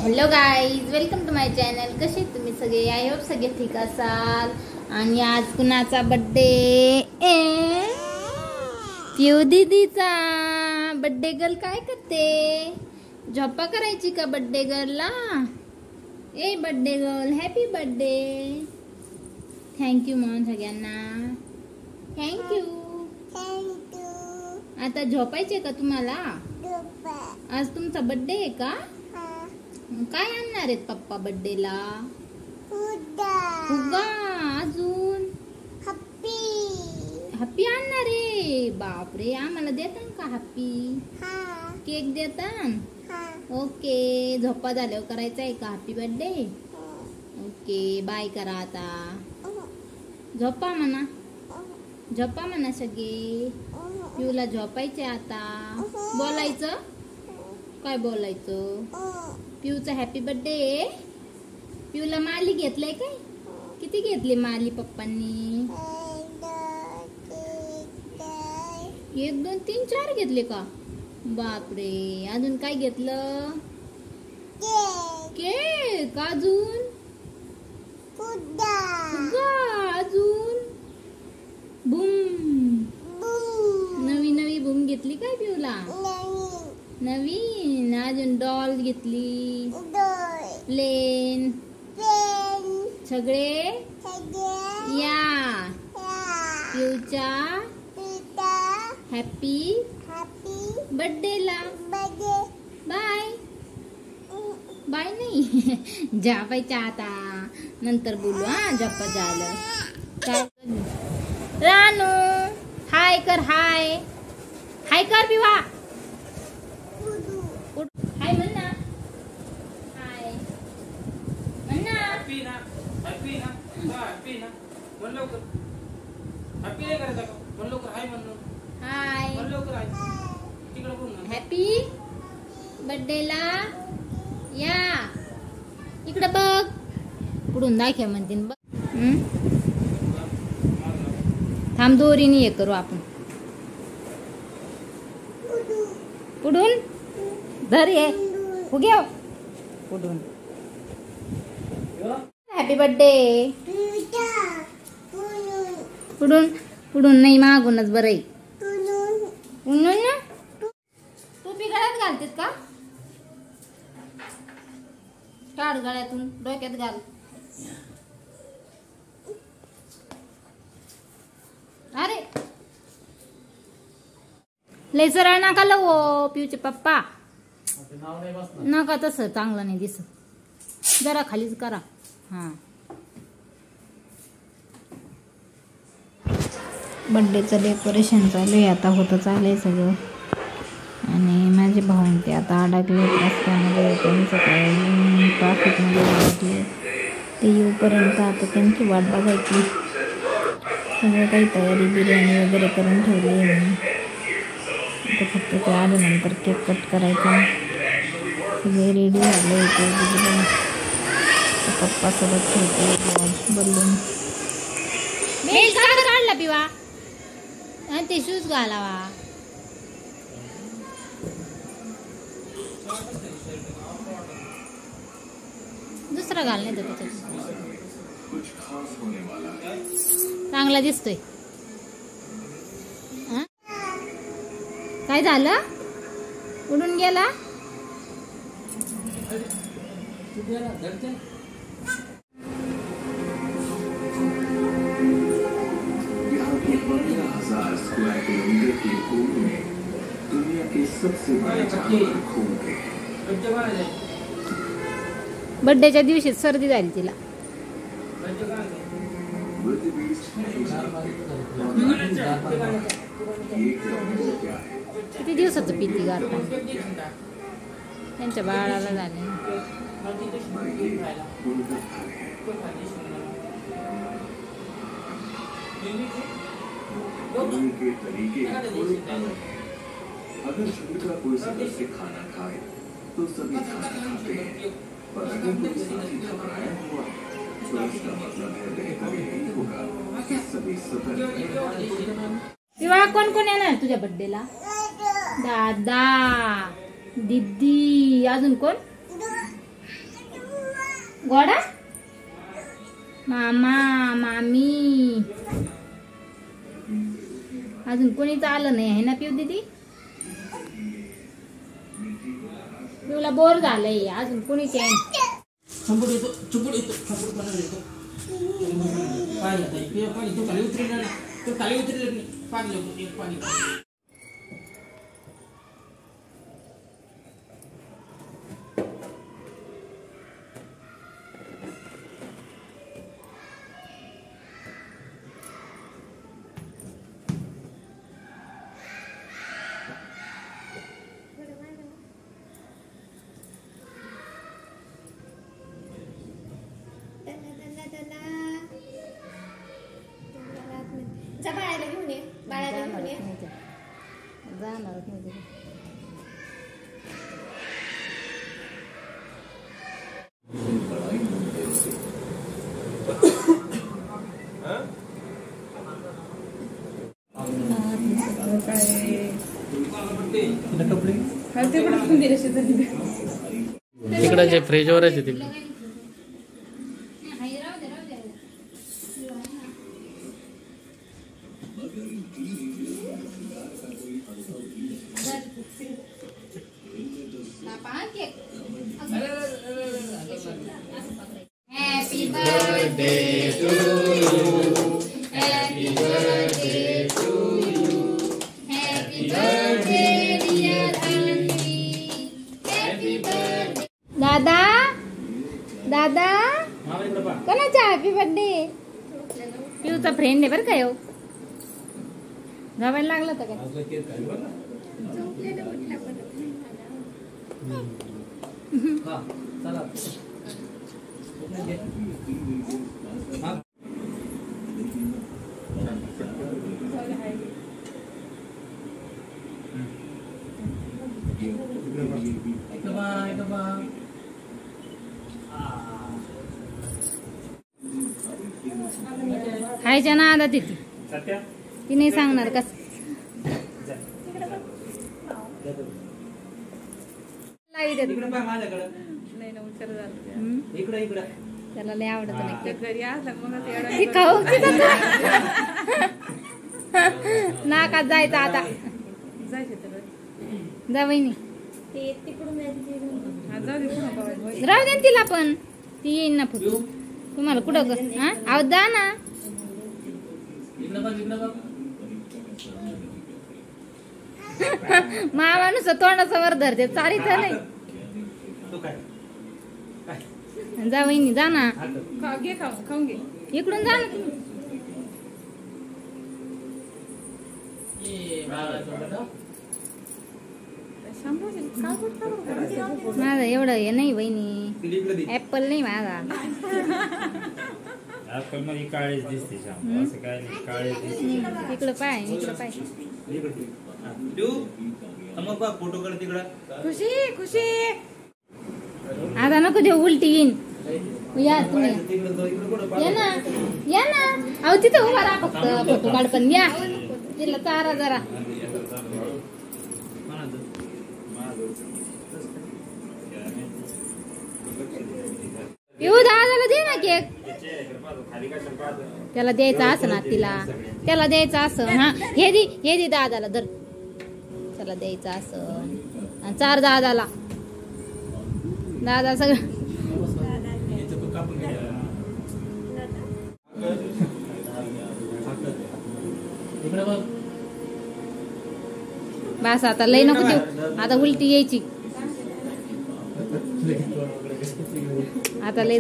Hello guys, welcome to my channel. कसे तुम्ही सगळे? आय होप सगळे ठीक असाल. आणि आज कुणाचा बर्थडे? पिऊ दीदीचा बर्थडे. गर्ल काय करते? झोपा करायची का बर्थडे गर्लला? ए birthday girl, happy birthday. Thank you म्हणून सगळ्यांना. थँक्यू. आता झोपायचे का तुम्हाला? आज तुमचा बर्थडे आहे का? काय आणणार आहेत पप्पा बर्थडेला? फुगा. अजून हॅपी आणणार आहे? बापरे, आम्हाला देतान का हॅपी? केक देतान? ओके. झोपा झाल्यावर करायचा आहे का हॅपी बर्थडे? ओके, बाय करा आता. झोपा म्हणा. झोपा म्हणा सगळे. पिऊला झोपायचे आता. बोलायचं काय? बोलायचं पिऊचा हॅपी बर्थडे. पिऊला माली घेतलाय काय? किती घेतली माली पप्पांनी? 1 2 3 4 घेतले का? बापरे. अजून काय घेतलं? केक. अजून फुगा. अजून बूम. नवी बूम घेतली काय पिऊला? नवीन. अजून डॉल घेतली. प्लेन. सगळे या पिऊच्या हॅपी बर्थडेला. बाय. बाय नाही. झोपायच्या आता. नंतर बोलू. झोपा झालं काय? रानू हाय कर. हाय हाय कर पिवा. हाय म्हण ना. हाय म्हण ना. हॅपी ना. हॅपी ना. हॅपी ना. म्हण लवकर. हॅपी नाही करायचं का? म्हण लवकर. हाय म्हण. हाय. म्हण लवकर. हाय तिकडे बोल ना. हॅपी बर्थडेला या. इकडे बघ. पुढून दाखव म्हणतीन बघ. थांब, दोरीने हे करू आपण. पुढून धर. ये फुग्या पुढून. Happy birthday. पुढून पुढून नाही, मागूनच. बरं टोपी गळ्यात घालतेस का? काढ गळ्यातून. डोक्यात घाल. अरे लय सरळ नका लवो पिऊचे पप्पा. नका तसं, चांगलं नाही दिसत. जरा खालीच करा. बर्थडेचं डेकोरेशन चालू आहे आता. होतं चाललंय सगळं. आणि माझे भाऊ ते आता अडकले रस्त्यामध्ये. त्यांचं काय ट्रॅफिकमध्ये अडकले. ते येऊपर्यंत आता त्यांची वाट बघायची. सगळं काही तयारी बिर्याणी वगैरे करून ठेवली आहे मी. आता फक्त ते आल्यानंतर केक कट करायचा. सगळे रेडी झाले होते. पप्पा सोबत ठेवते बलून. काढला पिवा. आणि ते शूज घालावा. दुसरा घाल नाही तर त्याच्यात. चांगला दिसतोय. काय झालं? उडून गेला? बर्थडेच्या दिवशी सर्दी झाली तिला. किती दिवसाचं पिती गारपा त्यांच्या बाळाला झाले. अगर शरीर का कोई सदस्य खाना खाए तो सभी खाना खाते हैं, पर अगर कोई साथी घबराया हुआ तो इसका मतलब है बेहतर यही होगा कि सभी सतर्क. विवाह कोण कोण येणार तुझ्या बर्थडेला? दादा, दीदी, अजून कोण? गोडा मामा मामी अजून कोणीच आलं नाही आहे ना पिऊ दीदी. पिऊला बोर झालंय अजून कोणीच आहे. चुपूड येतो चुपूड येतो चुपूड पण येतो. पाणी आता पाणी तो खाली उतरला ना तो खाली उतरला नाही पाणी येतो पाणी. जा बाळाला घेऊन ये. बाळाला घेऊन ये. जाणारच नाही. तिकडे फ्रीजवरच आहे तिकडे. Happy birthday to you. Happy birthday to you. Happy birthday dear auntie. Happy birthday. दादा दादा कोणाचा हॅपी बर्थडे. पिऊचा फ्रेंड आहे बरं का यो. गावायला लागला होता का. हायच्या ना आता तिथे ती नाही सांगणार कस. त्याला लय आवडत नाही. नाकात जायचं आता. जा वहिनी राहू दे तिला पण ती येईन ना फुटू. तुम्हाला कुठं आहोत जा ना. माणूस तोंडासमोर धरते चारीच नाही. जा वहिनी जा ना. खाऊन घे. इकडून जा ना माझा एवढं हे नाही वहिनी. ऍपल नाही माझा. ऍपल मध्ये काळेच दिसते श्याम. असं काय नाही काळेच दिसते. इकडं पाय इकडं पाय. फोटो काढ तिकडं. खुशी खुशी आता नको देऊ उलटी येईन. या तुम्ही या ना या ना. अहो तिथं उभा राहा फक्त फोटो काढ पण या. तिला चारा जरा. येऊ दादाला दे ना केक. त्याला द्यायचं असं ना तिला. त्याला द्यायचं असं. हा हे दे दादाला धर. त्याला द्यायचं असं आणि चार दादाला. दादा सगळं बस आता लय नको देऊ. आता उलटी यायची आता लय.